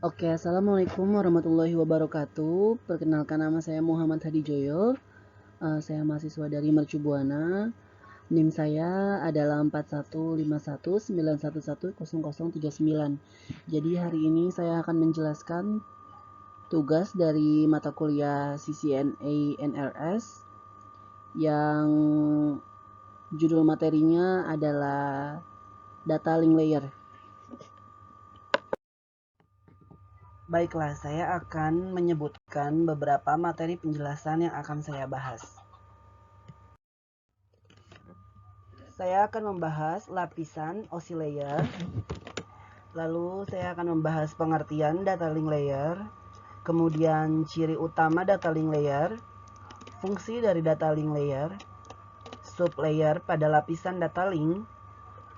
Oke, Assalamualaikum warahmatullahi wabarakatuh. Perkenalkan, nama saya Muhammad Hadi Joyo. Saya mahasiswa dari Mercu Buana. NIM saya adalah 415191110039. Jadi hari ini saya akan menjelaskan tugas dari mata kuliah CCNA NRS yang judul materinya adalah Data Link Layer. Baiklah, saya akan menyebutkan beberapa materi penjelasan yang akan saya bahas. Saya akan membahas lapisan OC layer, lalu saya akan membahas pengertian data link layer, kemudian ciri utama data link layer, fungsi dari data link layer, sub layer pada lapisan data link,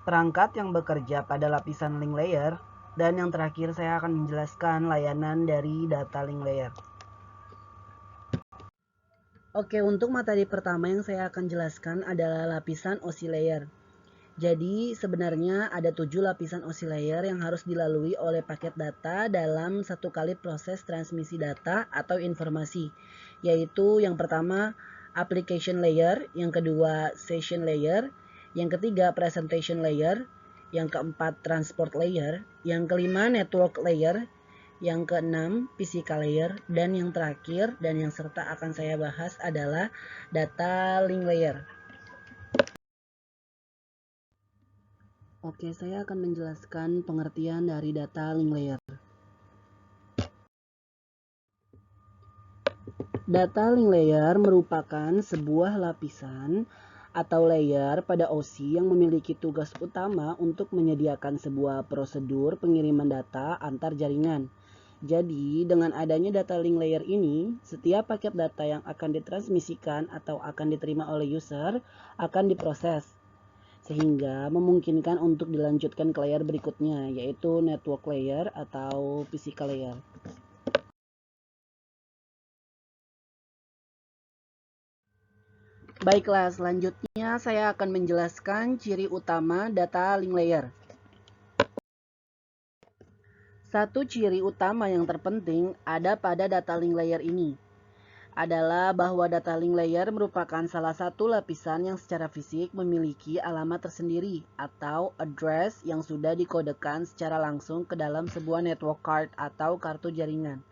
perangkat yang bekerja pada lapisan link layer, dan yang terakhir saya akan menjelaskan layanan dari data link layer. Oke, untuk materi pertama yang saya akan jelaskan adalah lapisan OC layer. Jadi sebenarnya ada 7 lapisan OC layer yang harus dilalui oleh paket data dalam satu kali proses transmisi data atau informasi, yaitu yang pertama application layer, yang kedua session layer, yang ketiga presentation layer, yang keempat transport layer, yang kelima network layer, yang keenam physical layer, dan yang terakhir dan yang serta akan saya bahas adalah data link layer. Oke, saya akan menjelaskan pengertian dari data link layer. Data link layer merupakan sebuah lapisan atau layer pada OC yang memiliki tugas utama untuk menyediakan sebuah prosedur pengiriman data antar jaringan. Jadi, dengan adanya data link layer ini, setiap paket data yang akan ditransmisikan atau akan diterima oleh user akan diproses, sehingga memungkinkan untuk dilanjutkan ke layer berikutnya, yaitu network layer atau physical layer. Baiklah, selanjutnya saya akan menjelaskan ciri utama data link layer. Satu ciri utama yang terpenting ada pada data link layer ini adalah bahwa data link layer merupakan salah satu lapisan yang secara fisik memiliki alamat tersendiri atau address yang sudah dikodekan secara langsung ke dalam sebuah network card atau kartu jaringan.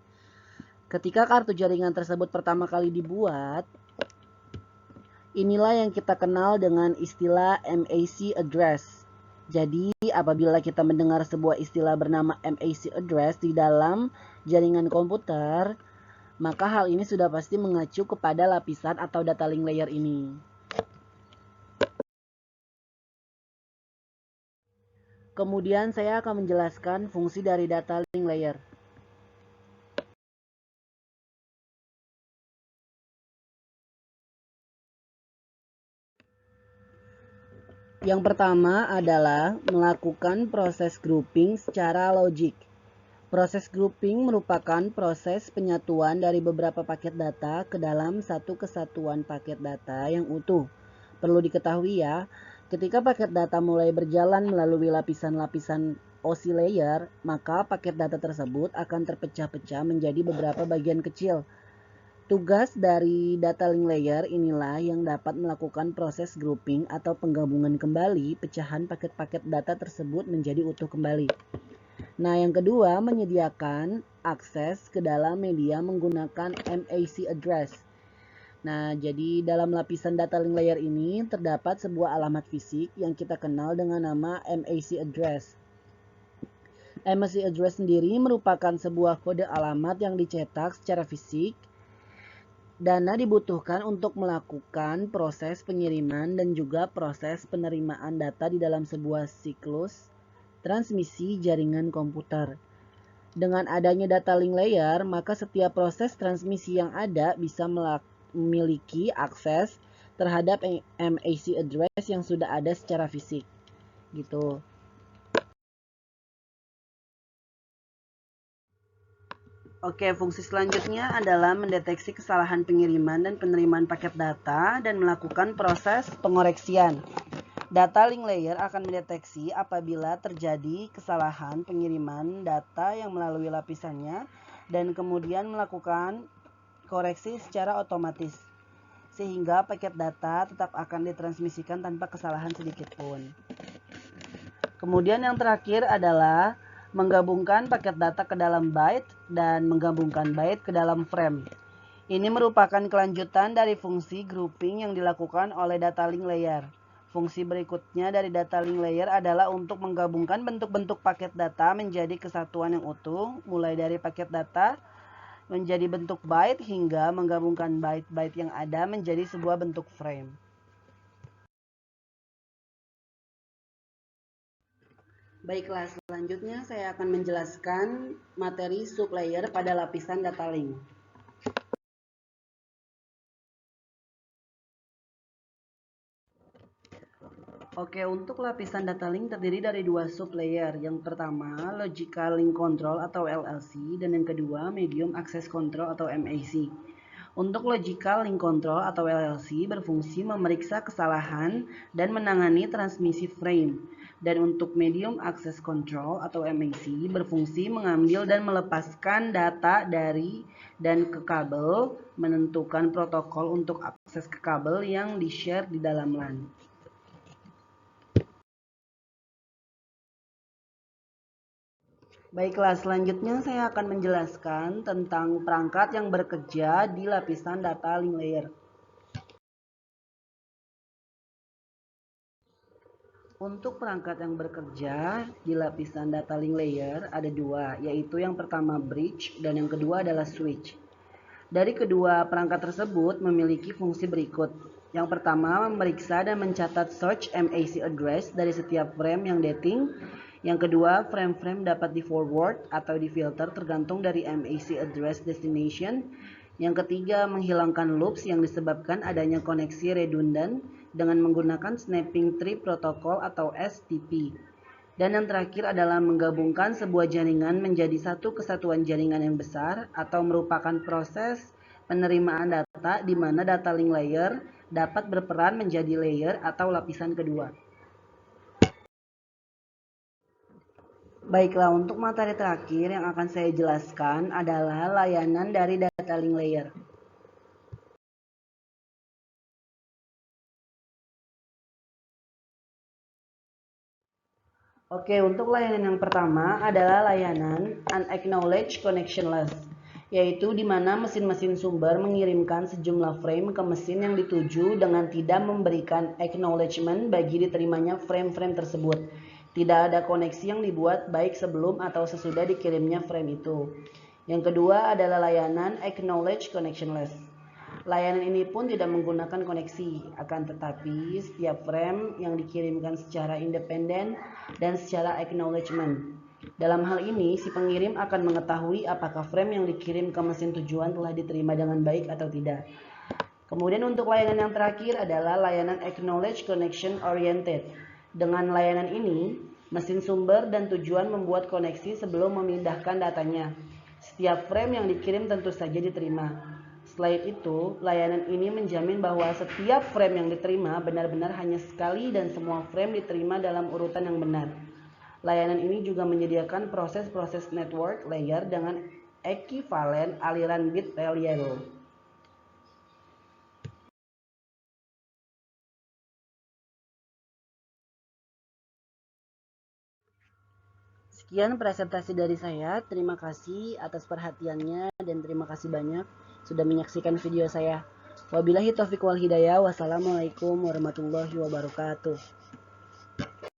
Ketika kartu jaringan tersebut pertama kali dibuat, inilah yang kita kenal dengan istilah MAC address. Jadi, apabila kita mendengar sebuah istilah bernama MAC address di dalam jaringan komputer, maka hal ini sudah pasti mengacu kepada lapisan atau data link layer ini. Kemudian saya akan menjelaskan fungsi dari data link layer. Yang pertama adalah melakukan proses grouping secara logik. Proses grouping merupakan proses penyatuan dari beberapa paket data ke dalam satu kesatuan paket data yang utuh. Perlu diketahui ya, ketika paket data mulai berjalan melalui lapisan-lapisan OC layer, maka paket data tersebut akan terpecah-pecah menjadi beberapa bagian kecil. Tugas dari data link layer inilah yang dapat melakukan proses grouping atau penggabungan kembali pecahan paket-paket data tersebut menjadi utuh kembali. Nah, yang kedua, menyediakan akses ke dalam media menggunakan MAC address. Nah, jadi dalam lapisan data link layer ini terdapat sebuah alamat fisik yang kita kenal dengan nama MAC address. MAC address sendiri merupakan sebuah kode alamat yang dicetak secara fisik. Dana dibutuhkan untuk melakukan proses pengiriman dan juga proses penerimaan data di dalam sebuah siklus transmisi jaringan komputer. Dengan adanya data link layer, maka setiap proses transmisi yang ada bisa memiliki akses terhadap MAC address yang sudah ada secara fisik. Gitu. Oke, fungsi selanjutnya adalah mendeteksi kesalahan pengiriman dan penerimaan paket data dan melakukan proses pengoreksian. Data link layer akan mendeteksi apabila terjadi kesalahan pengiriman data yang melalui lapisannya dan kemudian melakukan koreksi secara otomatis, sehingga paket data tetap akan ditransmisikan tanpa kesalahan sedikit pun. Kemudian yang terakhir adalah menggabungkan paket data ke dalam byte dan menggabungkan byte ke dalam frame. Ini merupakan kelanjutan dari fungsi grouping yang dilakukan oleh data link layer. Fungsi berikutnya dari data link layer adalah untuk menggabungkan bentuk-bentuk paket data menjadi kesatuan yang utuh, mulai dari paket data menjadi bentuk byte hingga menggabungkan byte-byte yang ada menjadi sebuah bentuk frame. Baiklah, selanjutnya saya akan menjelaskan materi sublayer pada lapisan data link. Oke, untuk lapisan data link terdiri dari dua sublayer. Yang pertama, Logical Link Control atau LLC, dan yang kedua, Medium Access Control atau MAC. Untuk Logical Link Control atau LLC berfungsi memeriksa kesalahan dan menangani transmisi frame. Dan untuk Medium Access Control atau MAC berfungsi mengambil dan melepaskan data dari dan ke kabel, menentukan protokol untuk akses ke kabel yang di-share di dalam LAN. Baiklah, selanjutnya saya akan menjelaskan tentang perangkat yang bekerja di lapisan data link layer. Untuk perangkat yang bekerja di lapisan data link layer ada dua, yaitu yang pertama bridge dan yang kedua adalah switch. Dari kedua perangkat tersebut memiliki fungsi berikut. Yang pertama, memeriksa dan mencatat search MAC address dari setiap frame yang dating. Yang kedua, frame-frame dapat di-forward atau di-filter tergantung dari MAC address destination. Yang ketiga, menghilangkan loops yang disebabkan adanya koneksi redundant dengan menggunakan snapping tree protocol atau STP. Dan yang terakhir adalah menggabungkan sebuah jaringan menjadi satu kesatuan jaringan yang besar atau merupakan proses penerimaan data di mana data link layer dapat berperan menjadi layer atau lapisan kedua. Baiklah, untuk materi terakhir yang akan saya jelaskan adalah layanan dari data link layer. Oke, untuk layanan yang pertama adalah layanan Unacknowledged Connectionless, yaitu di mana mesin-mesin sumber mengirimkan sejumlah frame ke mesin yang dituju dengan tidak memberikan acknowledgement bagi diterimanya frame-frame tersebut. Tidak ada koneksi yang dibuat baik sebelum atau sesudah dikirimnya frame itu. Yang kedua adalah layanan Acknowledged Connectionless. Layanan ini pun tidak menggunakan koneksi, akan tetapi setiap frame yang dikirimkan secara independen dan secara acknowledgement. Dalam hal ini, si pengirim akan mengetahui apakah frame yang dikirim ke mesin tujuan telah diterima dengan baik atau tidak. Kemudian untuk layanan yang terakhir adalah layanan Acknowledged Connection Oriented. Dengan layanan ini, mesin sumber dan tujuan membuat koneksi sebelum memindahkan datanya. Setiap frame yang dikirim tentu saja diterima. Selain itu, layanan ini menjamin bahwa setiap frame yang diterima benar-benar hanya sekali dan semua frame diterima dalam urutan yang benar. Layanan ini juga menyediakan proses-proses network layer dengan ekivalen aliran bit reliable. Sekian presentasi dari saya. Terima kasih atas perhatiannya dan terima kasih banyak sudah menyaksikan video saya. Wabillahi taufiq wal hidayah. Wassalamualaikum warahmatullahi wabarakatuh.